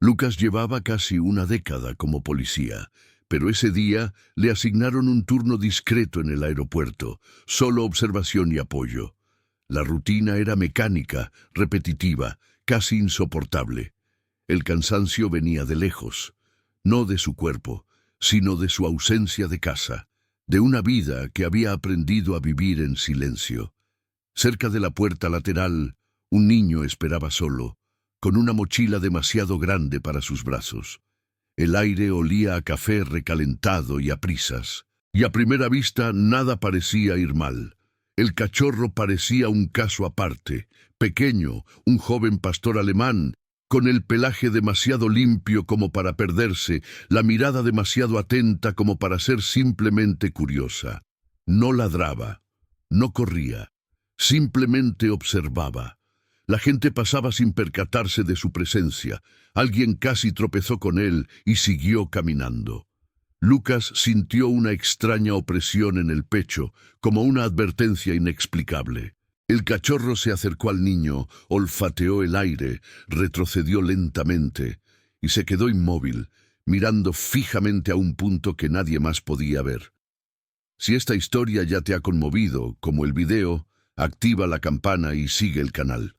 Lucas llevaba casi una década como policía, pero ese día le asignaron un turno discreto en el aeropuerto, solo observación y apoyo. La rutina era mecánica, repetitiva, casi insoportable. El cansancio venía de lejos, no de su cuerpo, sino de su ausencia de casa, de una vida que había aprendido a vivir en silencio. Cerca de la puerta lateral, un niño esperaba solo, con una mochila demasiado grande para sus brazos. El aire olía a café recalentado y a prisas, y a primera vista nada parecía ir mal. El cachorro parecía un caso aparte, pequeño, un joven pastor alemán, con el pelaje demasiado limpio como para perderse, la mirada demasiado atenta como para ser simplemente curiosa. No ladraba, no corría, simplemente observaba. La gente pasaba sin percatarse de su presencia. Alguien casi tropezó con él y siguió caminando. Lucas sintió una extraña opresión en el pecho, como una advertencia inexplicable. El cachorro se acercó al niño, olfateó el aire, retrocedió lentamente y se quedó inmóvil, mirando fijamente a un punto que nadie más podía ver. Si esta historia ya te ha conmovido, como el video, activa la campana y sigue el canal.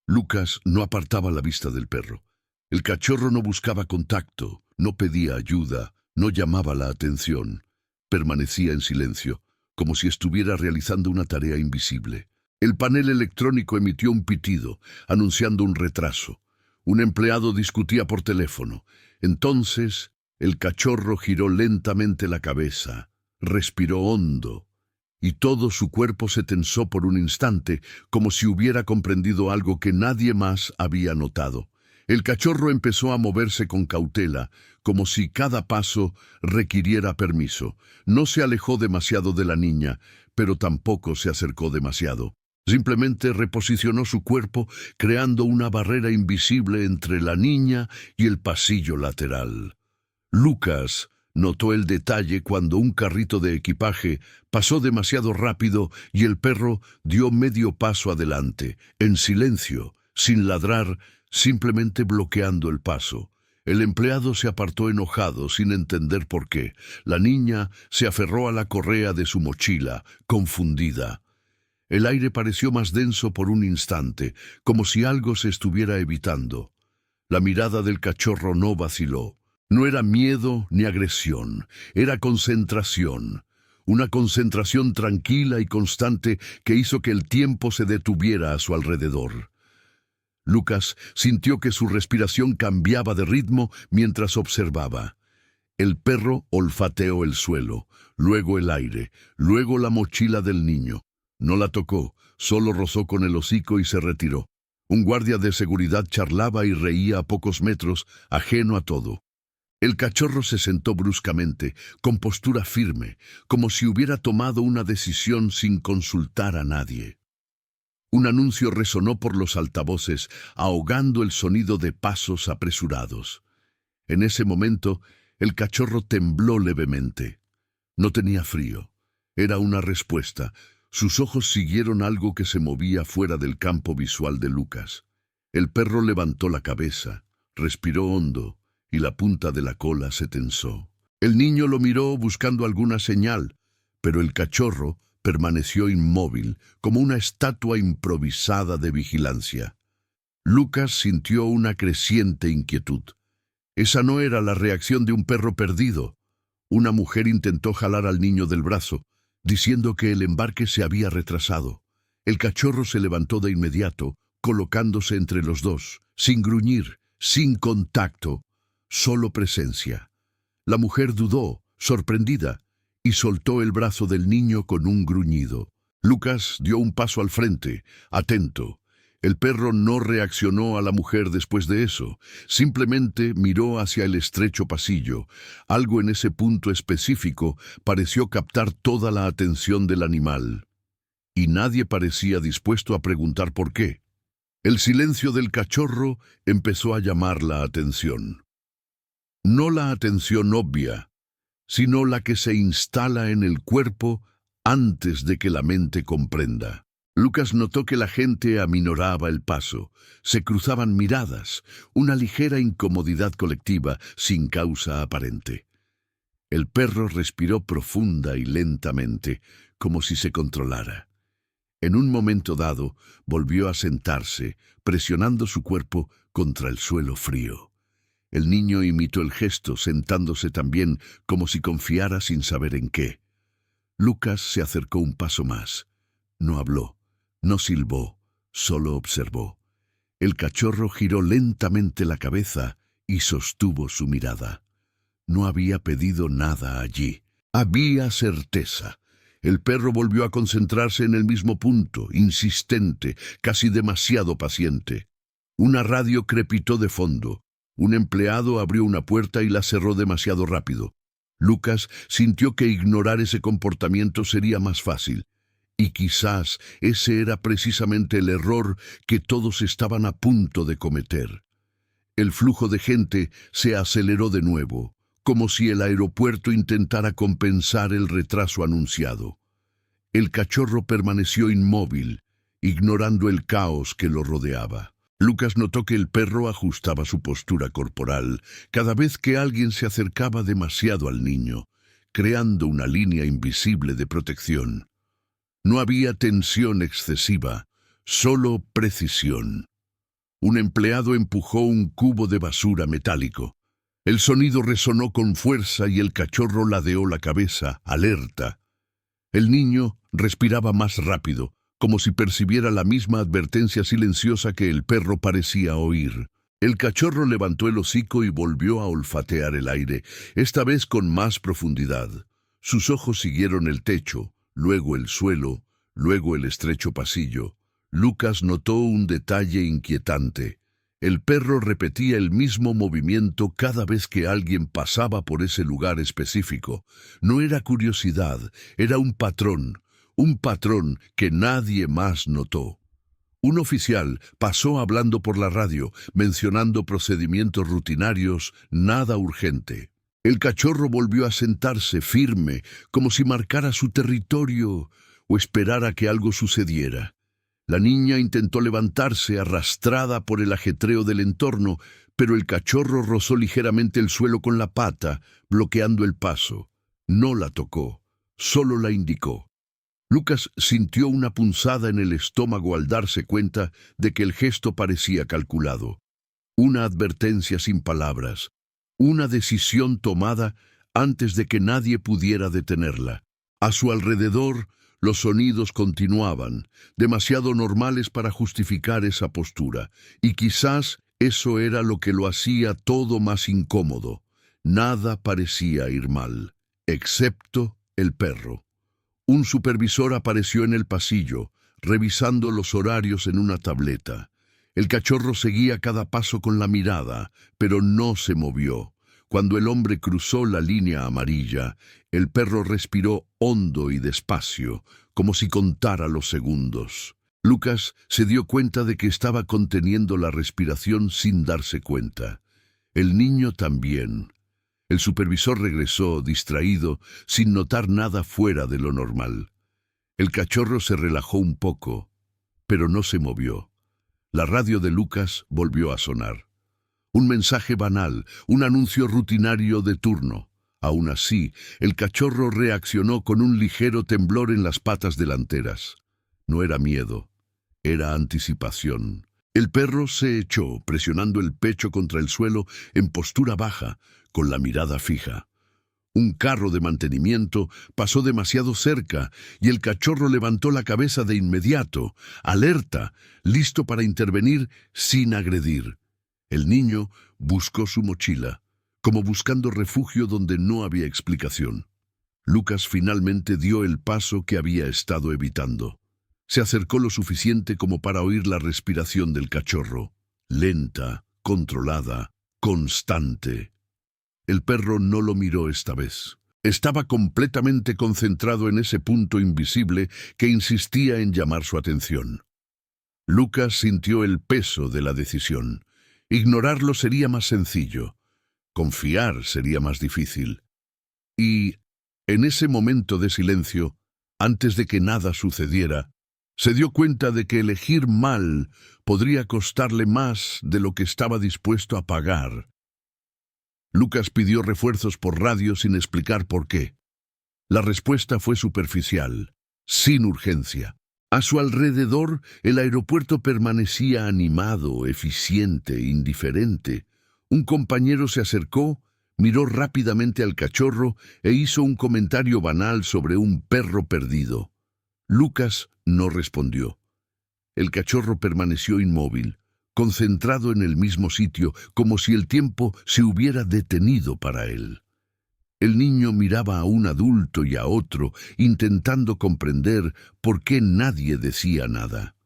Lucas no apartaba la vista del perro. El cachorro no buscaba contacto, no pedía ayuda, no llamaba la atención. Permanecía en silencio, como si estuviera realizando una tarea invisible. El panel electrónico emitió un pitido, anunciando un retraso. Un empleado discutía por teléfono. Entonces, el cachorro giró lentamente la cabeza, respiró hondo, y todo su cuerpo se tensó por un instante, como si hubiera comprendido algo que nadie más había notado. El cachorro empezó a moverse con cautela, como si cada paso requiriera permiso. No se alejó demasiado de la niña, pero tampoco se acercó demasiado. Simplemente reposicionó su cuerpo, creando una barrera invisible entre la niña y el pasillo lateral. Lucas notó el detalle cuando un carrito de equipaje pasó demasiado rápido y el perro dio medio paso adelante, en silencio, sin ladrar, simplemente bloqueando el paso. El empleado se apartó enojado, sin entender por qué. La niña se aferró a la correa de su mochila, confundida. El aire pareció más denso por un instante, como si algo se estuviera evitando. La mirada del cachorro no vaciló. No era miedo ni agresión, era concentración. Una concentración tranquila y constante que hizo que el tiempo se detuviera a su alrededor. Lucas sintió que su respiración cambiaba de ritmo mientras observaba. El perro olfateó el suelo, luego el aire, luego la mochila del niño. No la tocó, solo rozó con el hocico y se retiró. Un guardia de seguridad charlaba y reía a pocos metros, ajeno a todo. El cachorro se sentó bruscamente, con postura firme, como si hubiera tomado una decisión sin consultar a nadie. Un anuncio resonó por los altavoces, ahogando el sonido de pasos apresurados. En ese momento, el cachorro tembló levemente. No tenía frío. Era una respuesta. Sus ojos siguieron algo que se movía fuera del campo visual de Lucas. El perro levantó la cabeza, respiró hondo, y la punta de la cola se tensó. El niño lo miró buscando alguna señal, pero el cachorro permaneció inmóvil, como una estatua improvisada de vigilancia. Lucas sintió una creciente inquietud. Esa no era la reacción de un perro perdido. Una mujer intentó jalar al niño del brazo, diciendo que el embarque se había retrasado. El cachorro se levantó de inmediato, colocándose entre los dos, sin gruñir, sin contacto, solo presencia. La mujer dudó, sorprendida, y soltó el brazo del niño con un gruñido. Lucas dio un paso al frente, atento. El perro no reaccionó a la mujer después de eso, simplemente miró hacia el estrecho pasillo. Algo en ese punto específico pareció captar toda la atención del animal. Y nadie parecía dispuesto a preguntar por qué. El silencio del cachorro empezó a llamar la atención. No la atención obvia, sino la que se instala en el cuerpo antes de que la mente comprenda. Lucas notó que la gente aminoraba el paso. Se cruzaban miradas, una ligera incomodidad colectiva sin causa aparente. El perro respiró profunda y lentamente, como si se controlara. En un momento dado, volvió a sentarse, presionando su cuerpo contra el suelo frío. El niño imitó el gesto, sentándose también, como si confiara sin saber en qué. Lucas se acercó un paso más. No habló, no silbó, solo observó. El cachorro giró lentamente la cabeza y sostuvo su mirada. No había pedido nada allí. Había certeza. El perro volvió a concentrarse en el mismo punto, insistente, casi demasiado paciente. Una radio crepitó de fondo. Un empleado abrió una puerta y la cerró demasiado rápido. Lucas sintió que ignorar ese comportamiento sería más fácil. Y quizás ese era precisamente el error que todos estaban a punto de cometer. El flujo de gente se aceleró de nuevo, como si el aeropuerto intentara compensar el retraso anunciado. El cachorro permaneció inmóvil, ignorando el caos que lo rodeaba. Lucas notó que el perro ajustaba su postura corporal cada vez que alguien se acercaba demasiado al niño, creando una línea invisible de protección. No había tensión excesiva, solo precisión. Un empleado empujó un cubo de basura metálico. El sonido resonó con fuerza y el cachorro ladeó la cabeza, alerta. El niño respiraba más rápido, como si percibiera la misma advertencia silenciosa que el perro parecía oír. El cachorro levantó el hocico y volvió a olfatear el aire, esta vez con más profundidad. Sus ojos siguieron el techo, luego el suelo, luego el estrecho pasillo. Lucas notó un detalle inquietante. El perro repetía el mismo movimiento cada vez que alguien pasaba por ese lugar específico. No era curiosidad, era un patrón que nadie más notó. Un oficial pasó hablando por la radio, mencionando procedimientos rutinarios, nada urgente. El cachorro volvió a sentarse firme, como si marcara su territorio o esperara que algo sucediera. La niña intentó levantarse, arrastrada por el ajetreo del entorno, pero el cachorro rozó ligeramente el suelo con la pata, bloqueando el paso. No la tocó, solo la indicó. Lucas sintió una punzada en el estómago al darse cuenta de que el gesto parecía calculado. Una advertencia sin palabras, una decisión tomada antes de que nadie pudiera detenerla. A su alrededor, los sonidos continuaban, demasiado normales para justificar esa postura, y quizás eso era lo que lo hacía todo más incómodo. Nada parecía ir mal, excepto el perro. Un supervisor apareció en el pasillo, revisando los horarios en una tableta. El cachorro seguía cada paso con la mirada, pero no se movió. Cuando el hombre cruzó la línea amarilla, el perro respiró hondo y despacio, como si contara los segundos. Lucas se dio cuenta de que estaba conteniendo la respiración sin darse cuenta. El niño también. El supervisor regresó, distraído, sin notar nada fuera de lo normal. El cachorro se relajó un poco, pero no se movió. La radio de Lucas volvió a sonar. Un mensaje banal, un anuncio rutinario de turno. Aún así, el cachorro reaccionó con un ligero temblor en las patas delanteras. No era miedo, era anticipación. El perro se echó, presionando el pecho contra el suelo en postura baja, con la mirada fija. Un carro de mantenimiento pasó demasiado cerca y el cachorro levantó la cabeza de inmediato, alerta, listo para intervenir sin agredir. El niño buscó su mochila, como buscando refugio donde no había explicación. Lucas finalmente dio el paso que había estado evitando. Se acercó lo suficiente como para oír la respiración del cachorro, lenta, controlada, constante. El perro no lo miró esta vez. Estaba completamente concentrado en ese punto invisible que insistía en llamar su atención. Lucas sintió el peso de la decisión. Ignorarlo sería más sencillo. Confiar sería más difícil. Y, en ese momento de silencio, antes de que nada sucediera, Se dio cuenta de que elegir mal podría costarle más de lo que estaba dispuesto a pagar. Lucas pidió refuerzos por radio sin explicar por qué. La respuesta fue superficial, sin urgencia. A su alrededor, el aeropuerto permanecía animado, eficiente, indiferente. Un compañero se acercó, miró rápidamente al cachorro e hizo un comentario banal sobre un perro perdido. Lucas no respondió. El cachorro permaneció inmóvil, concentrado en el mismo sitio, como si el tiempo se hubiera detenido para él. El niño miraba a un adulto y a otro, intentando comprender por qué nadie decía nada.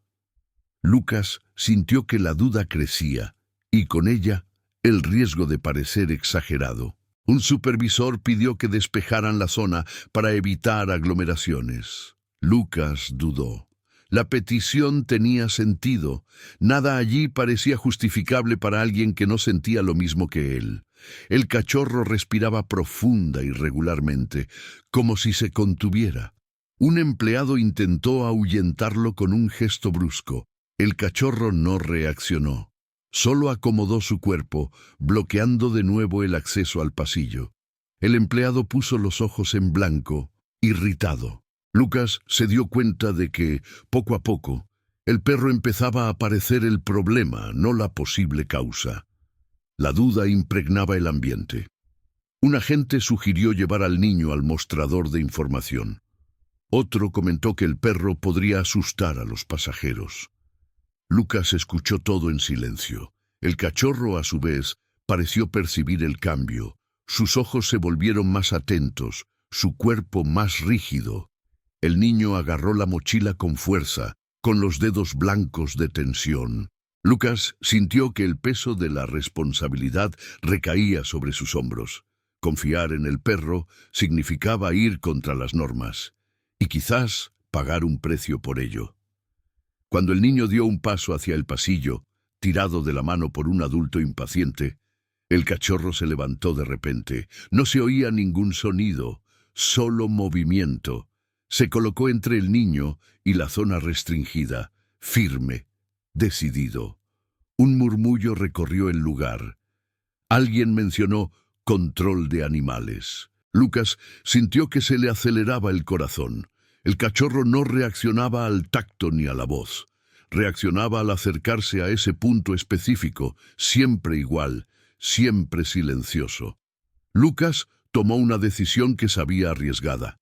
Lucas sintió que la duda crecía, y con ella el riesgo de parecer exagerado. Un supervisor pidió que despejaran la zona para evitar aglomeraciones. Lucas dudó. La petición tenía sentido. Nada allí parecía justificable para alguien que no sentía lo mismo que él. El cachorro respiraba profunda y regularmente, como si se contuviera. Un empleado intentó ahuyentarlo con un gesto brusco. El cachorro no reaccionó. Solo acomodó su cuerpo, bloqueando de nuevo el acceso al pasillo. El empleado puso los ojos en blanco, irritado. Lucas se dio cuenta de que, poco a poco, el perro empezaba a parecer el problema, no la posible causa. La duda impregnaba el ambiente. Un agente sugirió llevar al niño al mostrador de información. Otro comentó que el perro podría asustar a los pasajeros. Lucas escuchó todo en silencio. El cachorro, a su vez, pareció percibir el cambio. Sus ojos se volvieron más atentos, su cuerpo más rígido. El niño agarró la mochila con fuerza, con los dedos blancos de tensión. Lucas sintió que el peso de la responsabilidad recaía sobre sus hombros. Confiar en el perro significaba ir contra las normas, y quizás pagar un precio por ello. Cuando el niño dio un paso hacia el pasillo, tirado de la mano por un adulto impaciente, el cachorro se levantó de repente. No se oía ningún sonido, solo movimiento. Se colocó entre el niño y la zona restringida, firme, decidido. Un murmullo recorrió el lugar. Alguien mencionó control de animales. Lucas sintió que se le aceleraba el corazón. El cachorro no reaccionaba al tacto ni a la voz. Reaccionaba al acercarse a ese punto específico, siempre igual, siempre silencioso. Lucas tomó una decisión que sabía arriesgada.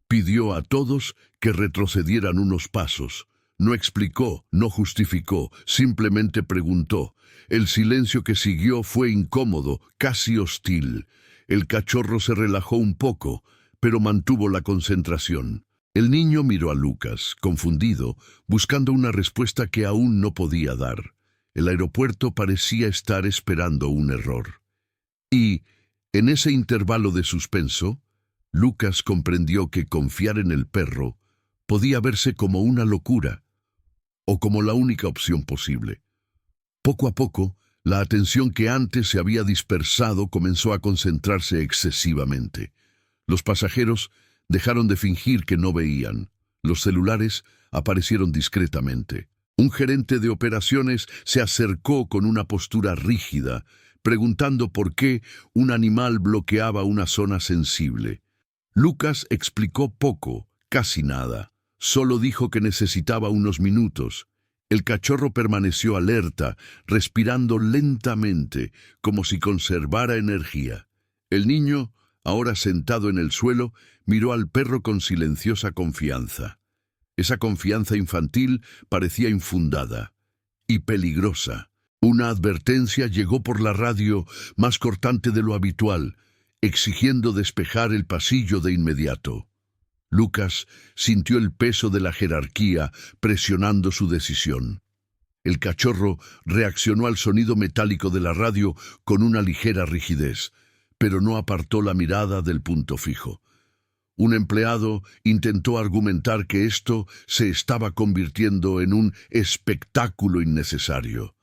Pidió a todos que retrocedieran unos pasos. No explicó, no justificó, simplemente preguntó. El silencio que siguió fue incómodo, casi hostil. El cachorro se relajó un poco, pero mantuvo la concentración. El niño miró a Lucas, confundido, buscando una respuesta que aún no podía dar. El aeropuerto parecía estar esperando un error. Y, en ese intervalo de suspenso, Lucas comprendió que confiar en el perro podía verse como una locura, o como la única opción posible. Poco a poco, la atención que antes se había dispersado comenzó a concentrarse excesivamente. Los pasajeros dejaron de fingir que no veían. Los celulares aparecieron discretamente. Un gerente de operaciones se acercó con una postura rígida, preguntando por qué un animal bloqueaba una zona sensible. Lucas explicó poco, casi nada. Solo dijo que necesitaba unos minutos. El cachorro permaneció alerta, respirando lentamente, como si conservara energía. El niño, ahora sentado en el suelo, miró al perro con silenciosa confianza. Esa confianza infantil parecía infundada y peligrosa. Una advertencia llegó por la radio, más cortante de lo habitual, exigiendo despejar el pasillo de inmediato. Lucas sintió el peso de la jerarquía presionando su decisión. El cachorro reaccionó al sonido metálico de la radio con una ligera rigidez, pero no apartó la mirada del punto fijo. Un empleado intentó argumentar que esto se estaba convirtiendo en un espectáculo innecesario.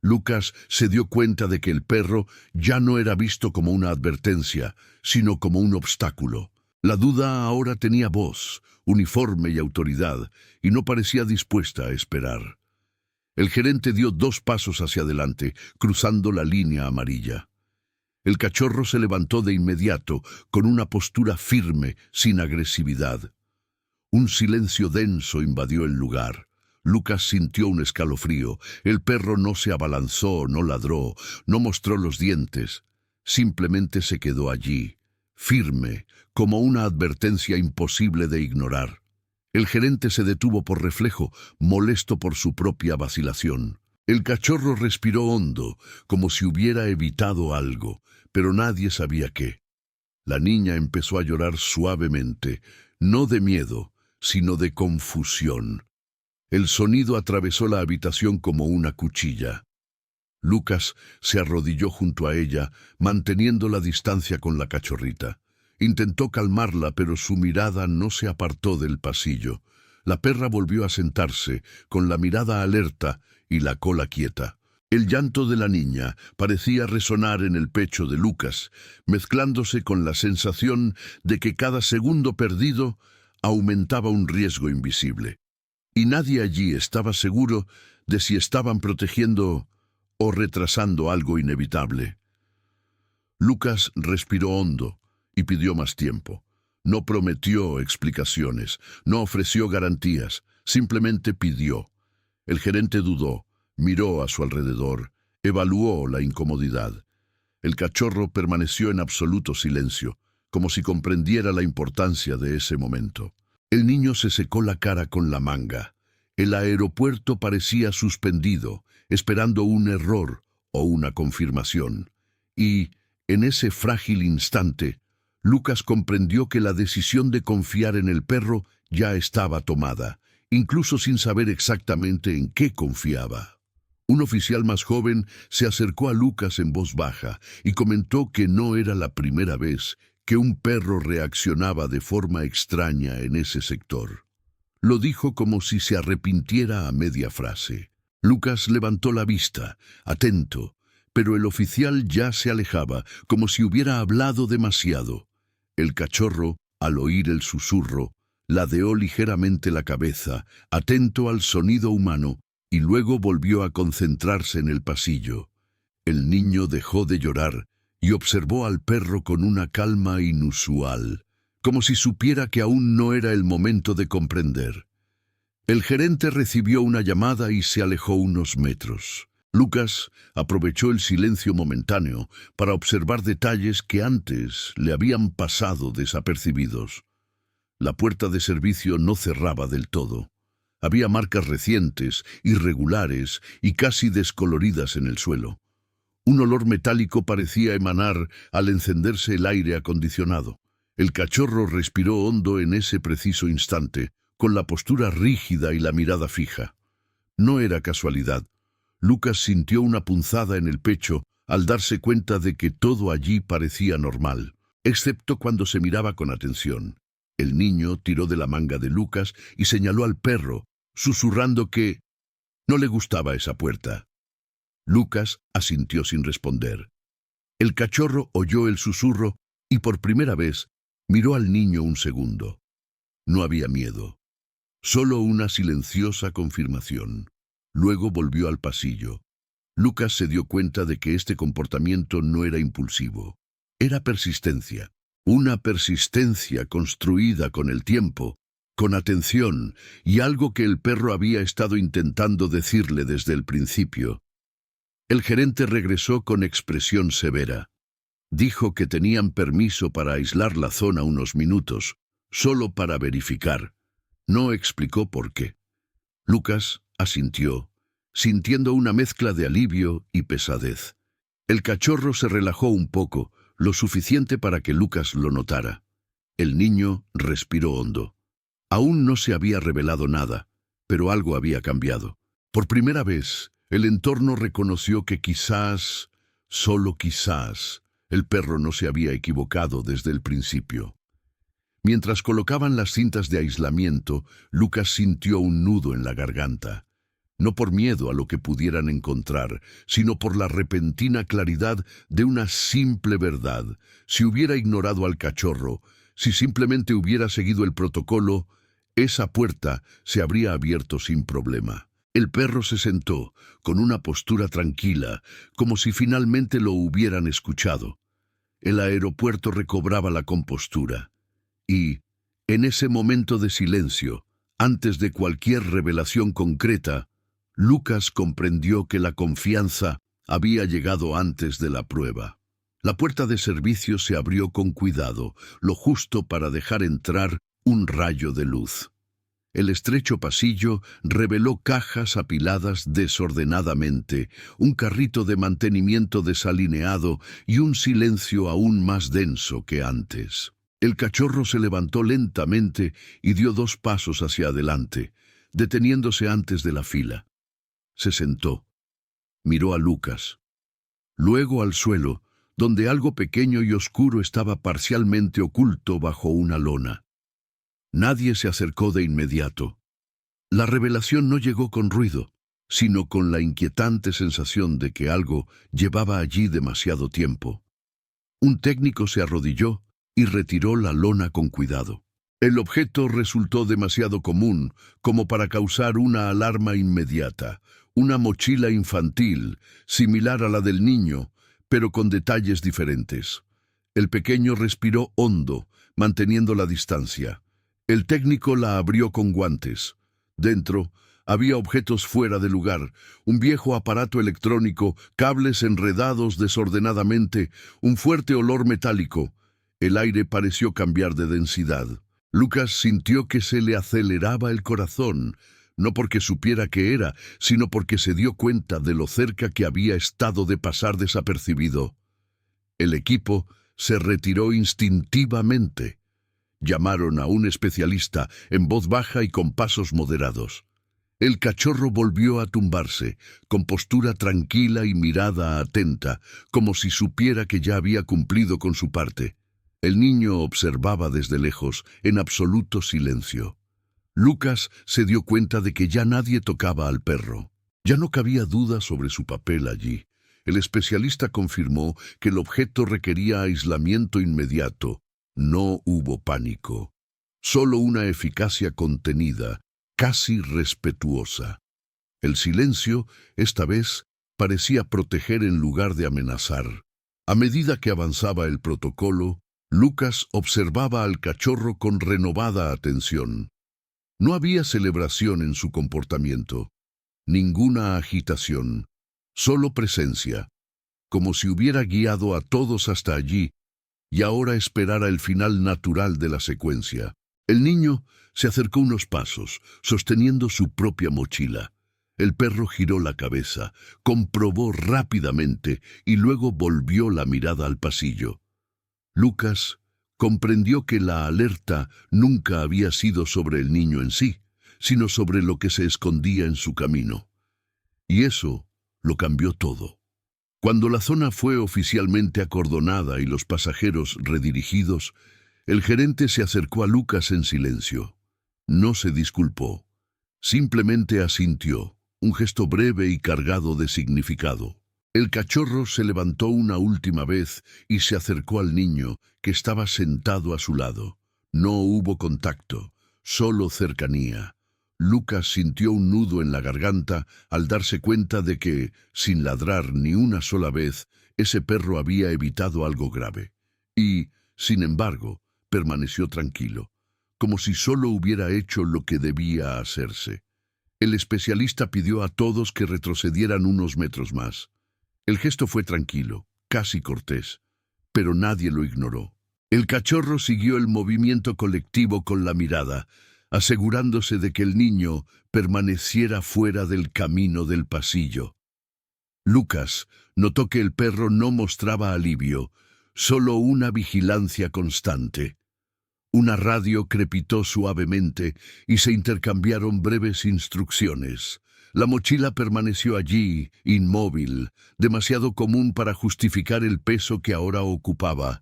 Lucas se dio cuenta de que el perro ya no era visto como una advertencia, sino como un obstáculo. La duda ahora tenía voz, uniforme y autoridad, y no parecía dispuesta a esperar. El gerente dio 2 pasos hacia adelante, cruzando la línea amarilla. El cachorro se levantó de inmediato, con una postura firme, sin agresividad. Un silencio denso invadió el lugar. Lucas sintió un escalofrío. El perro no se abalanzó, no ladró, no mostró los dientes. Simplemente se quedó allí, firme, como una advertencia imposible de ignorar. El gerente se detuvo por reflejo, molesto por su propia vacilación. El cachorro respiró hondo, como si hubiera evitado algo, pero nadie sabía qué. La niña empezó a llorar suavemente, no de miedo, sino de confusión. El sonido atravesó la habitación como una cuchilla. Lucas se arrodilló junto a ella, manteniendo la distancia con la cachorrita. Intentó calmarla, pero su mirada no se apartó del pasillo. La perra volvió a sentarse, con la mirada alerta y la cola quieta. El llanto de la niña parecía resonar en el pecho de Lucas, mezclándose con la sensación de que cada segundo perdido aumentaba un riesgo invisible. Y nadie allí estaba seguro de si estaban protegiendo o retrasando algo inevitable. Lucas respiró hondo y pidió más tiempo. No prometió explicaciones, no ofreció garantías, simplemente pidió. El gerente dudó, miró a su alrededor, evaluó la incomodidad. El cachorro permaneció en absoluto silencio, como si comprendiera la importancia de ese momento. El niño se secó la cara con la manga. El aeropuerto parecía suspendido, esperando un error o una confirmación. Y, en ese frágil instante, Lucas comprendió que la decisión de confiar en el perro ya estaba tomada, incluso sin saber exactamente en qué confiaba. Un oficial más joven se acercó a Lucas en voz baja y comentó que no era la primera vez que un perro reaccionaba de forma extraña en ese sector. Lo dijo como si se arrepintiera a media frase. Lucas levantó la vista, atento, pero el oficial ya se alejaba, como si hubiera hablado demasiado. El cachorro, al oír el susurro, ladeó ligeramente la cabeza, atento al sonido humano, y luego volvió a concentrarse en el pasillo. El niño dejó de llorar y observó al perro con una calma inusual, como si supiera que aún no era el momento de comprender. El gerente recibió una llamada y se alejó unos metros. Lucas aprovechó el silencio momentáneo para observar detalles que antes le habían pasado desapercibidos. La puerta de servicio no cerraba del todo. Había marcas recientes, irregulares y casi descoloridas en el suelo. Un olor metálico parecía emanar al encenderse el aire acondicionado. El cachorro respiró hondo en ese preciso instante, con la postura rígida y la mirada fija. No era casualidad. Lucas sintió una punzada en el pecho al darse cuenta de que todo allí parecía normal, excepto cuando se miraba con atención. El niño tiró de la manga de Lucas y señaló al perro, susurrando que no le gustaba esa puerta. Lucas asintió sin responder. El cachorro oyó el susurro y por primera vez miró al niño un segundo. No había miedo, solo una silenciosa confirmación. Luego volvió al pasillo. Lucas se dio cuenta de que este comportamiento no era impulsivo. Era persistencia. Una persistencia construida con el tiempo, con atención, y algo que el perro había estado intentando decirle desde el principio. El gerente regresó con expresión severa. Dijo que tenían permiso para aislar la zona unos minutos, solo para verificar. No explicó por qué. Lucas asintió, sintiendo una mezcla de alivio y pesadez. El cachorro se relajó un poco, lo suficiente para que Lucas lo notara. El niño respiró hondo. Aún no se había revelado nada, pero algo había cambiado. Por primera vez, el entorno reconoció que quizás, solo quizás, el perro no se había equivocado desde el principio. Mientras colocaban las cintas de aislamiento, Lucas sintió un nudo en la garganta. No por miedo a lo que pudieran encontrar, sino por la repentina claridad de una simple verdad. Si hubiera ignorado al cachorro, Si simplemente hubiera seguido el protocolo, esa puerta se habría abierto sin problema. El perro se sentó, con una postura tranquila, como si finalmente lo hubieran escuchado. El aeropuerto recobraba la compostura. Y, en ese momento de silencio, antes de cualquier revelación concreta, Lucas comprendió que la confianza había llegado antes de la prueba. La puerta de servicio se abrió con cuidado, lo justo para dejar entrar un rayo de luz. El estrecho pasillo reveló cajas apiladas desordenadamente, un carrito de mantenimiento desalineado y un silencio aún más denso que antes. El cachorro se levantó lentamente y dio 2 pasos hacia adelante, deteniéndose antes de la fila. Se sentó. Miró a Lucas. Luego al suelo, donde algo pequeño y oscuro estaba parcialmente oculto bajo una lona. Nadie se acercó de inmediato. La revelación no llegó con ruido, sino con la inquietante sensación de que algo llevaba allí demasiado tiempo. Un técnico se arrodilló y retiró la lona con cuidado. El objeto resultó demasiado común como para causar una alarma inmediata. Una mochila infantil, similar a la del niño, pero con detalles diferentes. El pequeño respiró hondo, manteniendo la distancia. El técnico la abrió con guantes. Dentro había objetos fuera de lugar, un viejo aparato electrónico, cables enredados desordenadamente, un fuerte olor metálico. El aire pareció cambiar de densidad. Lucas sintió que se le aceleraba el corazón, no porque supiera qué era, sino porque se dio cuenta de lo cerca que había estado de pasar desapercibido. El equipo se retiró instintivamente. Llamaron a un especialista en voz baja y con pasos moderados. El cachorro volvió a tumbarse, con postura tranquila y mirada atenta, como si supiera que ya había cumplido con su parte. El niño observaba desde lejos, en absoluto silencio. Lucas se dio cuenta de que ya nadie tocaba al perro. Ya no cabía duda sobre su papel allí. El especialista confirmó que el objeto requería aislamiento inmediato. No hubo pánico. Solo una eficacia contenida, casi respetuosa. El silencio, esta vez, parecía proteger en lugar de amenazar. A medida que avanzaba el protocolo, Lucas observaba al cachorro con renovada atención. No había celebración en su comportamiento, ninguna agitación, solo presencia, como si hubiera guiado a todos hasta allí y ahora esperara el final natural de la secuencia. El niño se acercó unos pasos, sosteniendo su propia mochila. El perro giró la cabeza, comprobó rápidamente y luego volvió la mirada al pasillo. Lucas comprendió que la alerta nunca había sido sobre el niño en sí, sino sobre lo que se escondía en su camino. Y eso lo cambió todo. Cuando la zona fue oficialmente acordonada y los pasajeros redirigidos, el gerente se acercó a Lucas en silencio. No se disculpó, simplemente asintió, un gesto breve y cargado de significado. El cachorro se levantó una última vez y se acercó al niño, que estaba sentado a su lado. No hubo contacto, solo cercanía. Lucas sintió un nudo en la garganta al darse cuenta de que, sin ladrar ni una sola vez, ese perro había evitado algo grave. Y, sin embargo, permaneció tranquilo, como si solo hubiera hecho lo que debía hacerse. El especialista pidió a todos que retrocedieran unos metros más. El gesto fue tranquilo, casi cortés, pero nadie lo ignoró. El cachorro siguió el movimiento colectivo con la mirada, asegurándose de que el niño permaneciera fuera del camino del pasillo. Lucas notó que el perro no mostraba alivio, solo una vigilancia constante. Una radio crepitó suavemente y se intercambiaron breves instrucciones. La mochila permaneció allí, inmóvil, demasiado común para justificar el peso que ahora ocupaba.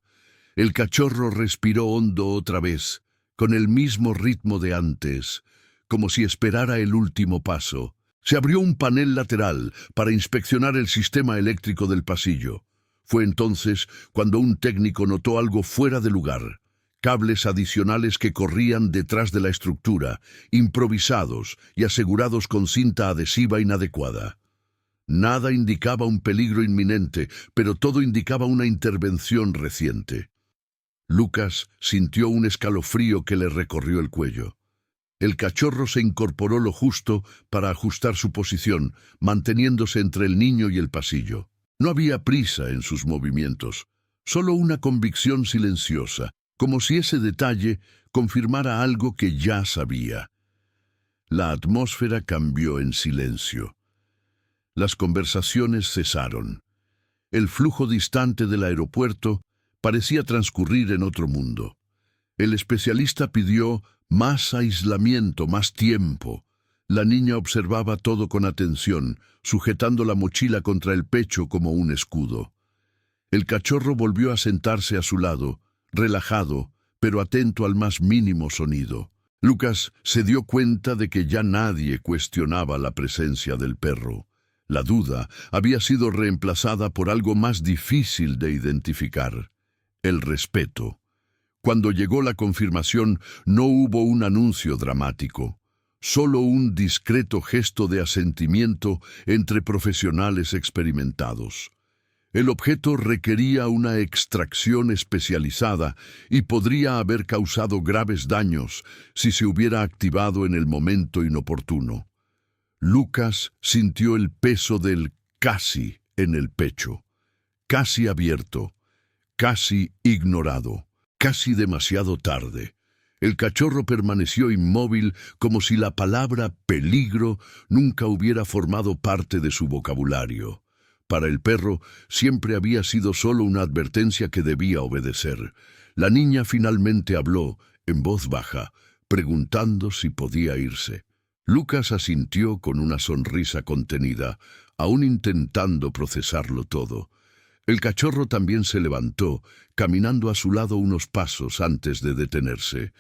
El cachorro respiró hondo otra vez, con el mismo ritmo de antes, como si esperara el último paso. Se abrió un panel lateral para inspeccionar el sistema eléctrico del pasillo. Fue entonces cuando un técnico notó algo fuera de lugar. cables adicionales que corrían detrás de la estructura, improvisados y asegurados con cinta adhesiva inadecuada. Nada indicaba un peligro inminente, pero todo indicaba una intervención reciente. Lucas sintió un escalofrío que le recorrió el cuello. El cachorro se incorporó lo justo para ajustar su posición, manteniéndose entre el niño y el pasillo. No había prisa en sus movimientos, solo una convicción silenciosa, como si ese detalle confirmara algo que ya sabía. La atmósfera cambió en silencio. Las conversaciones cesaron. El flujo distante del aeropuerto parecía transcurrir en otro mundo. El especialista pidió más aislamiento, más tiempo. La niña observaba todo con atención, sujetando la mochila contra el pecho como un escudo. El cachorro volvió a sentarse a su lado, relajado, pero atento al más mínimo sonido. Lucas se dio cuenta de que ya nadie cuestionaba la presencia del perro. La duda había sido reemplazada por algo más difícil de identificar: el respeto. Cuando llegó la confirmación, no hubo un anuncio dramático, solo un discreto gesto de asentimiento entre profesionales experimentados. El objeto requería una extracción especializada y podría haber causado graves daños si se hubiera activado en el momento inoportuno. Lucas sintió el peso del casi en el pecho, casi abierto, casi ignorado, casi demasiado tarde. El cachorro permaneció inmóvil como si la palabra peligro nunca hubiera formado parte de su vocabulario. Para el perro siempre había sido solo una advertencia que debía obedecer. La niña finalmente habló, en voz baja, preguntando si podía irse. Lucas asintió con una sonrisa contenida, aún intentando procesarlo todo. El cachorro también se levantó, caminando a su lado unos pasos antes de detenerse.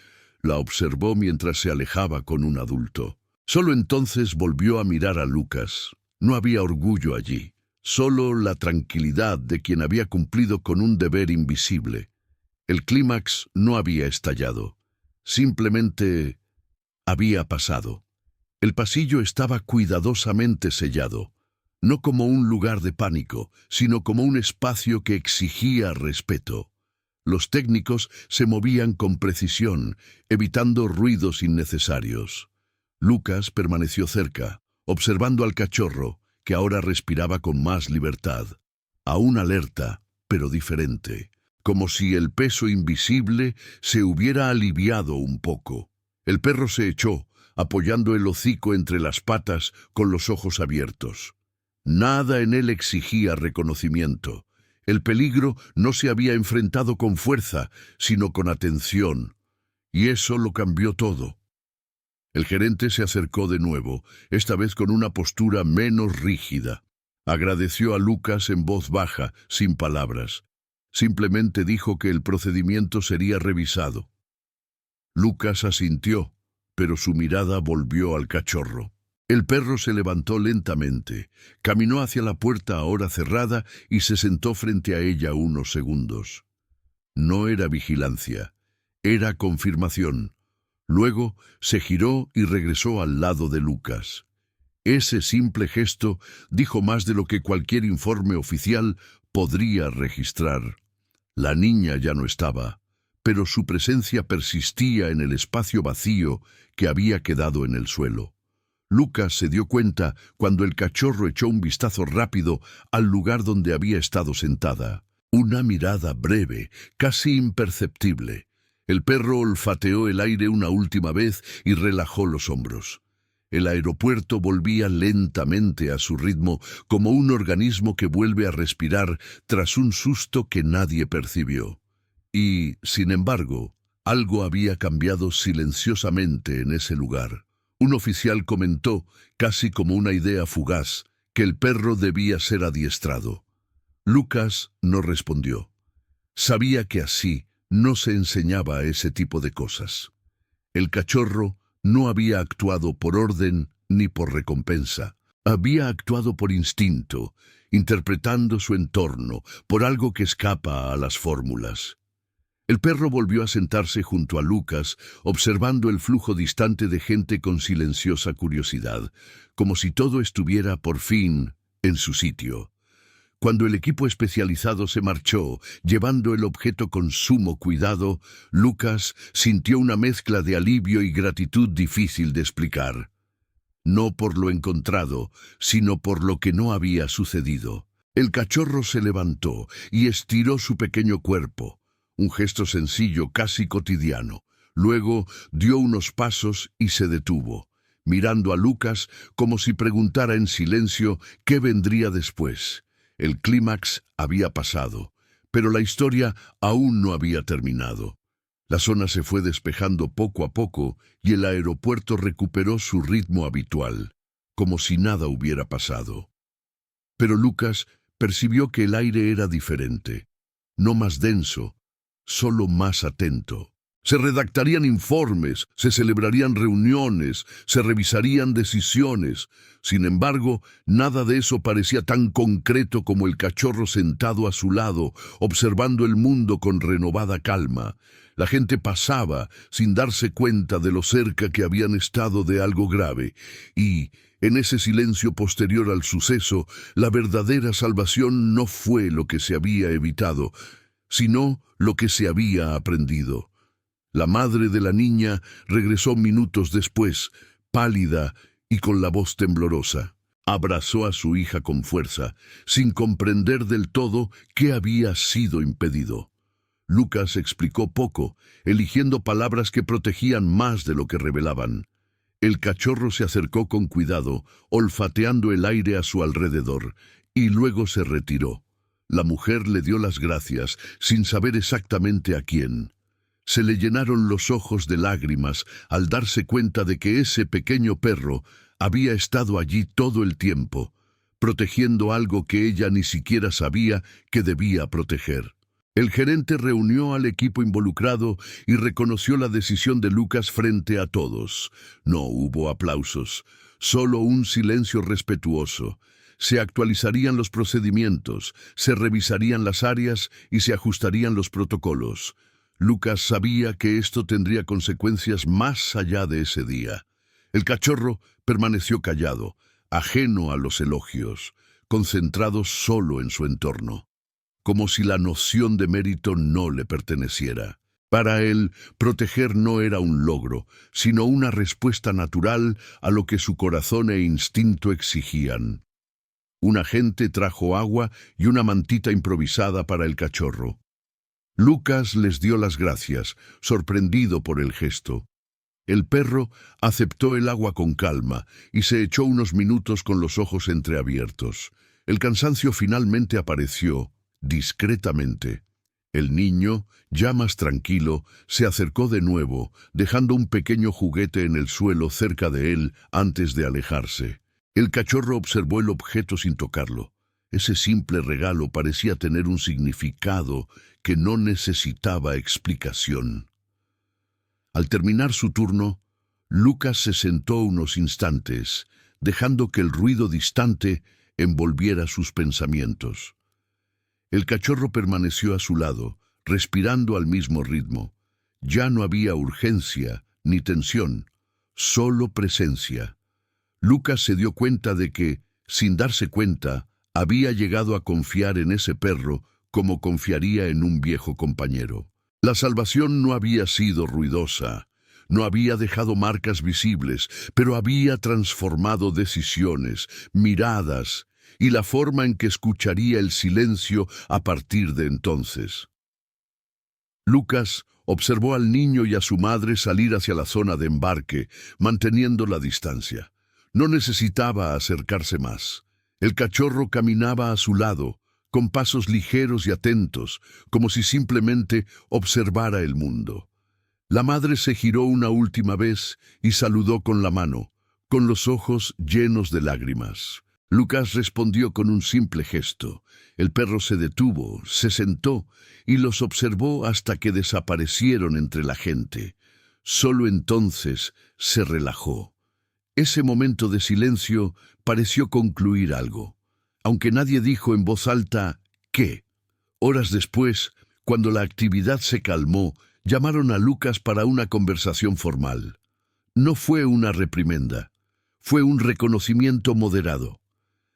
La observó mientras se alejaba con un adulto. Solo entonces volvió a mirar a Lucas. No había orgullo allí, solo la tranquilidad de quien había cumplido con un deber invisible. El clímax no había estallado, simplemente había pasado. El pasillo estaba cuidadosamente sellado, no como un lugar de pánico, sino como un espacio que exigía respeto. Los técnicos se movían con precisión, evitando ruidos innecesarios. Lucas permaneció cerca, observando al cachorro, que ahora respiraba con más libertad, aún alerta, pero diferente, como si el peso invisible se hubiera aliviado un poco. El perro se echó, apoyando el hocico entre las patas con los ojos abiertos. Nada en él exigía reconocimiento. El peligro no se había enfrentado con fuerza, sino con atención. Y eso lo cambió todo. El gerente se acercó de nuevo, esta vez con una postura menos rígida. Agradeció a Lucas en voz baja, sin palabras. Simplemente dijo que el procedimiento sería revisado. Lucas asintió, pero su mirada volvió al cachorro. El perro se levantó lentamente, caminó hacia la puerta ahora cerrada y se sentó frente a ella unos segundos. No era vigilancia, era confirmación. Luego se giró y regresó al lado de Lucas. Ese simple gesto dijo más de lo que cualquier informe oficial podría registrar. La niña ya no estaba, pero su presencia persistía en el espacio vacío que había quedado en el suelo. Lucas se dio cuenta cuando el cachorro echó un vistazo rápido al lugar donde había estado sentada. Una mirada breve, casi imperceptible. El perro olfateó el aire una última vez y relajó los hombros. El aeropuerto volvía lentamente a su ritmo, como un organismo que vuelve a respirar tras un susto que nadie percibió. Y, sin embargo, algo había cambiado silenciosamente en ese lugar. Un oficial comentó, casi como una idea fugaz, que el perro debía ser adiestrado. Lucas no respondió. Sabía que así no se enseñaba ese tipo de cosas. El cachorro no había actuado por orden ni por recompensa. Había actuado por instinto, interpretando su entorno, por algo que escapa a las fórmulas. El perro volvió a sentarse junto a Lucas, observando el flujo distante de gente con silenciosa curiosidad, como si todo estuviera, por fin, en su sitio. Cuando el equipo especializado se marchó, llevando el objeto con sumo cuidado, Lucas sintió una mezcla de alivio y gratitud difícil de explicar. No por lo encontrado, sino por lo que no había sucedido. El cachorro se levantó y estiró su pequeño cuerpo, un gesto sencillo, casi cotidiano. Luego dio unos pasos y se detuvo, mirando a Lucas como si preguntara en silencio qué vendría después. El clímax había pasado, pero la historia aún no había terminado. La zona se fue despejando poco a poco y el aeropuerto recuperó su ritmo habitual, como si nada hubiera pasado. Pero Lucas percibió que el aire era diferente, no más denso, solo más atento. Se redactarían informes, se celebrarían reuniones, se revisarían decisiones. Sin embargo, nada de eso parecía tan concreto como el cachorro sentado a su lado, observando el mundo con renovada calma. La gente pasaba sin darse cuenta de lo cerca que habían estado de algo grave, y, en ese silencio posterior al suceso, la verdadera salvación no fue lo que se había evitado, sino lo que se había aprendido. La madre de la niña regresó minutos después, pálida y con la voz temblorosa. Abrazó a su hija con fuerza, sin comprender del todo qué había sido impedido. Lucas explicó poco, eligiendo palabras que protegían más de lo que revelaban. El cachorro se acercó con cuidado, olfateando el aire a su alrededor, y luego se retiró. La mujer le dio las gracias, sin saber exactamente a quién. Se le llenaron los ojos de lágrimas al darse cuenta de que ese pequeño perro había estado allí todo el tiempo, protegiendo algo que ella ni siquiera sabía que debía proteger. El gerente reunió al equipo involucrado y reconoció la decisión de Lucas frente a todos. No hubo aplausos, solo un silencio respetuoso. Se actualizarían los procedimientos, se revisarían las áreas y se ajustarían los protocolos. Lucas sabía que esto tendría consecuencias más allá de ese día. El cachorro permaneció callado, ajeno a los elogios, concentrado solo en su entorno, como si la noción de mérito no le perteneciera. Para él, proteger no era un logro, sino una respuesta natural a lo que su corazón e instinto exigían. Un agente trajo agua y una mantita improvisada para el cachorro. Lucas les dio las gracias, sorprendido por el gesto. El perro aceptó el agua con calma y se echó unos minutos con los ojos entreabiertos. El cansancio finalmente apareció, discretamente. El niño, ya más tranquilo, se acercó de nuevo, dejando un pequeño juguete en el suelo cerca de él antes de alejarse. El cachorro observó el objeto sin tocarlo. Ese simple regalo parecía tener un significado que no necesitaba explicación. Al terminar su turno, Lucas se sentó unos instantes, dejando que el ruido distante envolviera sus pensamientos. El cachorro permaneció a su lado, respirando al mismo ritmo. Ya no había urgencia ni tensión, solo presencia. Lucas se dio cuenta de que, sin darse cuenta, había llegado a confiar en ese perro como confiaría en un viejo compañero. La salvación no había sido ruidosa, no había dejado marcas visibles, pero había transformado decisiones, miradas y la forma en que escucharía el silencio a partir de entonces. Lucas observó al niño y a su madre salir hacia la zona de embarque, manteniendo la distancia. No necesitaba acercarse más. El cachorro caminaba a su lado, con pasos ligeros y atentos, como si simplemente observara el mundo. La madre se giró una última vez y saludó con la mano, con los ojos llenos de lágrimas. Lucas respondió con un simple gesto. El perro se detuvo, se sentó y los observó hasta que desaparecieron entre la gente. Solo entonces se relajó. Ese momento de silencio pareció concluir algo, aunque nadie dijo en voz alta ¿qué? Horas después, Cuando la actividad se calmó, llamaron a Lucas para una conversación formal. No fue una reprimenda, fue un reconocimiento moderado.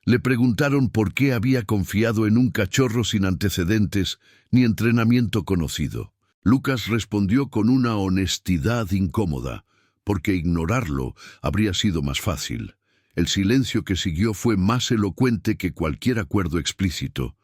Le preguntaron por qué había confiado en un cachorro sin antecedentes ni entrenamiento conocido. Lucas respondió con una honestidad incómoda, porque ignorarlo habría sido más fácil. El silencio que siguió fue más elocuente que cualquier acuerdo explícito.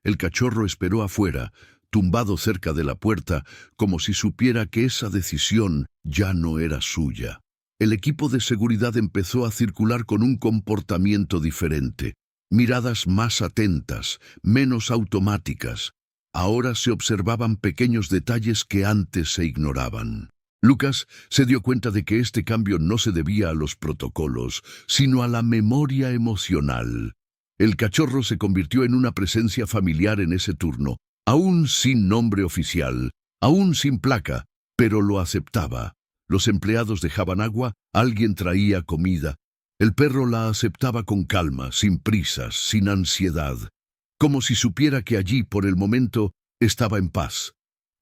El cachorro esperó afuera, tumbado cerca de la puerta, como si supiera que esa decisión ya no era suya. El equipo de seguridad empezó a circular con un comportamiento diferente. Miradas más atentas, menos automáticas. Ahora se observaban pequeños detalles que antes se ignoraban. Lucas se dio cuenta de que este cambio no se debía a los protocolos, sino a la memoria emocional. El cachorro se convirtió en una presencia familiar en ese turno, aún sin nombre oficial, aún sin placa, pero lo aceptaba. Los empleados dejaban agua, alguien traía comida. El perro la aceptaba con calma, sin prisas, sin ansiedad, como si supiera que allí, por el momento, estaba en paz.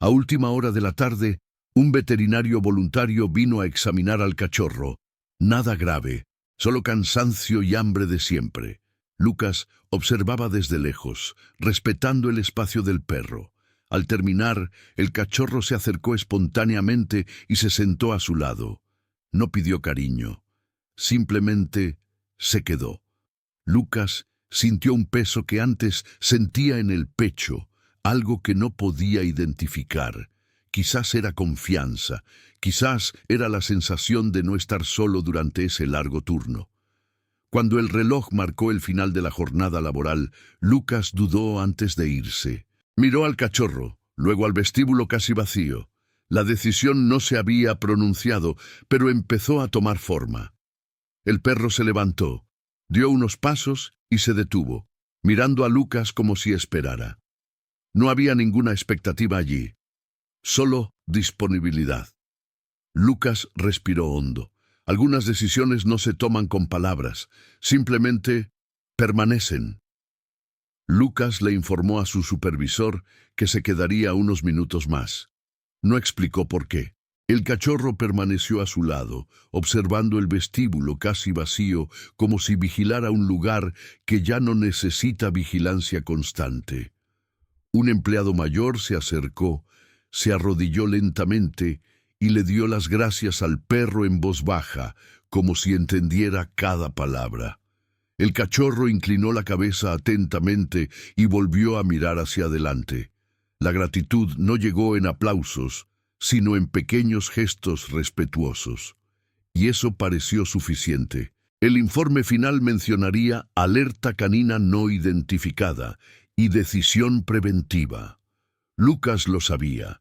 A última hora de la tarde, un veterinario voluntario vino a examinar al cachorro. Nada grave, solo cansancio y hambre de siempre. Lucas observaba desde lejos, respetando el espacio del perro. Al terminar, el cachorro se acercó espontáneamente y se sentó a su lado. No pidió cariño, simplemente se quedó. Lucas sintió un peso que antes sentía en el pecho, algo que no podía identificar. Quizás era confianza, quizás era la sensación de no estar solo durante ese largo turno. Cuando el reloj marcó el final de la jornada laboral, Lucas dudó antes de irse. Miró al cachorro, luego al vestíbulo casi vacío. La decisión no se había pronunciado, pero empezó a tomar forma. El perro se levantó, dio unos pasos y se detuvo, mirando a Lucas como si esperara. No había ninguna expectativa allí, solo disponibilidad. Lucas respiró hondo. Algunas decisiones no se toman con palabras, simplemente permanecen. Lucas le informó a su supervisor que se quedaría unos minutos más. No explicó por qué. El cachorro permaneció a su lado, observando el vestíbulo casi vacío, como si vigilara un lugar que ya no necesita vigilancia constante. Un empleado mayor se acercó, se arrodilló lentamente y le dio las gracias al perro en voz baja, como si entendiera cada palabra. El cachorro inclinó la cabeza atentamente y volvió a mirar hacia adelante. La gratitud no llegó en aplausos, sino en pequeños gestos respetuosos. Y eso pareció suficiente. El informe final mencionaría alerta canina no identificada y decisión preventiva. Lucas lo sabía,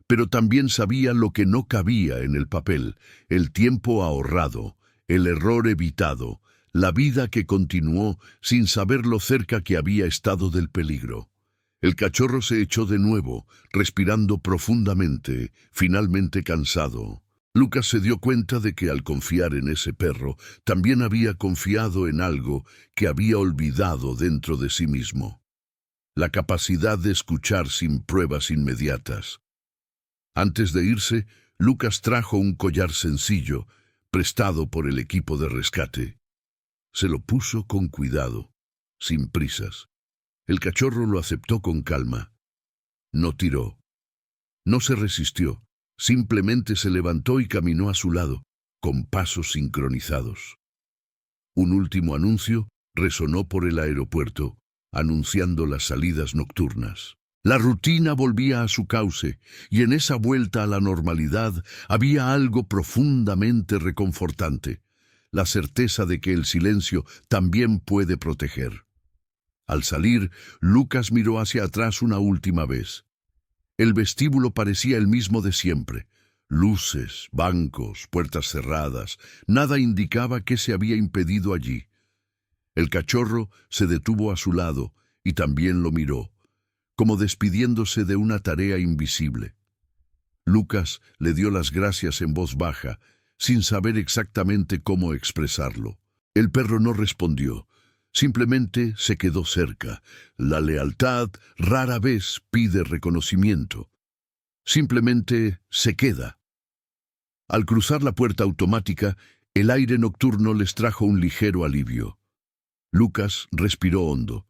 pero también sabía lo que no cabía en el papel: el tiempo ahorrado, el error evitado, la vida que continuó sin saber lo cerca que había estado del peligro. El cachorro se echó de nuevo, respirando profundamente, finalmente cansado. Lucas se dio cuenta de que al confiar en ese perro, también había confiado en algo que había olvidado dentro de sí mismo: la capacidad de escuchar sin pruebas inmediatas. Antes de irse, Lucas trajo un collar sencillo, prestado por el equipo de rescate. Se lo puso con cuidado, sin prisas. El cachorro lo aceptó con calma. No tiró. No se resistió. Simplemente se levantó y caminó a su lado, con pasos sincronizados. Un último anuncio resonó por el aeropuerto, anunciando las salidas nocturnas. La rutina volvía a su cauce, y en esa vuelta a la normalidad había algo profundamente reconfortante: la certeza de que el silencio también puede proteger. Al salir, Lucas miró hacia atrás una última vez. El vestíbulo parecía el mismo de siempre. Luces, bancos, puertas cerradas, nada indicaba qué se había impedido allí. El cachorro se detuvo a su lado y también lo miró, como despidiéndose de una tarea invisible. Lucas le dio las gracias en voz baja, sin saber exactamente cómo expresarlo. El perro no respondió, Simplemente se quedó cerca. La lealtad rara vez pide reconocimiento. Simplemente se queda. Al cruzar la puerta automática, el aire nocturno les trajo un ligero alivio. Lucas respiró hondo,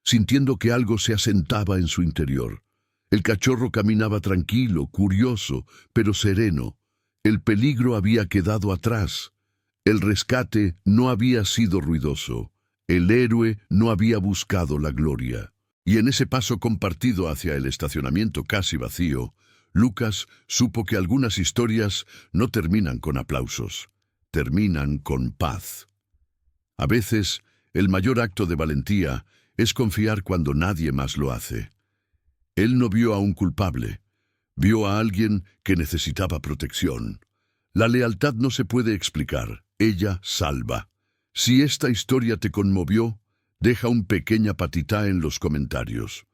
sintiendo que algo se asentaba en su interior. El cachorro caminaba tranquilo, curioso, pero sereno. El peligro había quedado atrás. El rescate no había sido ruidoso. El héroe no había buscado la gloria. Y en ese paso compartido hacia el estacionamiento casi vacío, Lucas supo que algunas historias no terminan con aplausos, terminan con paz. A veces, el mayor acto de valentía es confiar cuando nadie más lo hace. Él no vio a un culpable, vio a alguien que necesitaba protección. La lealtad no se puede explicar, ella salva. Si esta historia te conmovió, deja un pequeña patita en los comentarios.